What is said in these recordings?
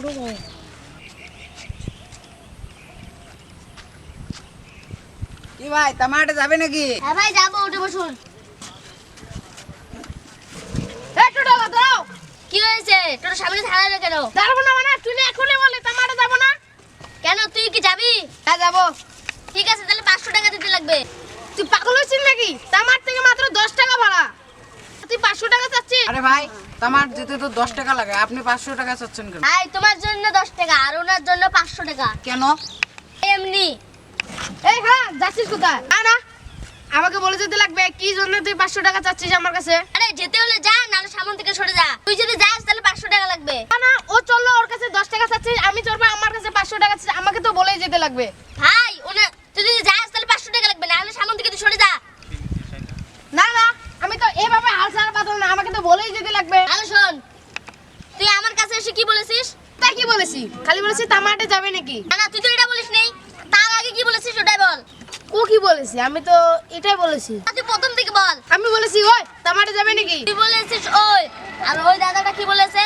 কি ভাই টমাটো যাবে নাকি? হ্যাঁ ভাই যাবো, উঠে বসুন। একটু দাঁড়াও দাঁড়াও। কি হয়েছে? তোর সামনে দাঁড়ালে কেন? দাঁড়াবো না মানে তুই এখনই বলে টমাটো যাবো না? কেন, তুই কি যাবি? হ্যাঁ যাবো। ঠিক আছে, তাহলে 500 টাকা দিতে লাগবে। তুই পাগল হয়েছিস নাকি? টমাটো থেকে মাত্র 10 টাকা ভাড়া, তুই 500 টাকা চাচ্ছিস? আরে ভাই টমাটো যেতে তো 10 টাকা লাগে, আপনি 500 টাকা চাচ্ছেন কেন? ভাই তোমার জন্য 10 টাকা আর ওনার জন্য 500 টাকা। কেন? এমনি। এই হ্যাঁ, যাচ্ছিস কোথায়? না না, আমাকে বলে যেতে লাগবে কি জন্য তুই 500 টাকা চাচ্ছিস আমার কাছে। আরে যেতে হলে যা, নাহলে সামনে থেকে সরে যা। তুই যদি যাস তাহলে 500 টাকা লাগবে। না না, ও চললো, ওর কাছে 10 টাকা চাচ্ছিস, আমি চলবো আমার কাছে 500 টাকা চাচ্ছিস, আমাকে তো বলেই যেতে লাগবে। ভাই তুই যদি যাস তাহলে 500 টাকা লাগবে, নাহলে সামনে থেকে তুই সরে যা। না না, আমি তো এভাবে হাল ছাড়া পারবো না, আমাকে তো বলেই যেতে লাগবে। ভালো শোন, তুই আমার কাছে এসে কি বলেছিস? তাই কি বলেছি? খালি বলেছি টমাটো যাবে নাকি? না না, তুই তো এটা বলিস নেই। তার আগে কি বলেছিস ওটাই বল। ও কি বলেছি? আমি তো এটাই বলেছি। তুই প্রথম থেকে বল। আমি বলেছি ওই টমাটো যাবে নাকি? তুই বলেছিস ওই, আর ওই দাদাটা কি বলেছে?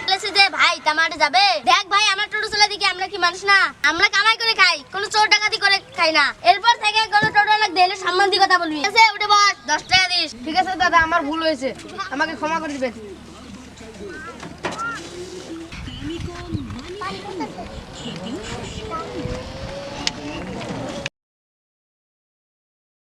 বলেছে যে ভাই টমাটো যাবে। দেখ ভাই, আমরা টোটো চালাই দেখি, আমরা কি মানুষ না? আমরা কামাই করে খাই, কোনো চোর ডাকাতি করে খাই না। এরপর থেকে কোনো টোটো লাগবে এলে সম্মান দিয়ে কথা বলবি। ঠিক আছে, উঠে বস, 10 টাকা দিস। ঠিক আছে দাদা, আমার ভুল হয়েছে, আমাকে ক্ষমা করে দিবেন।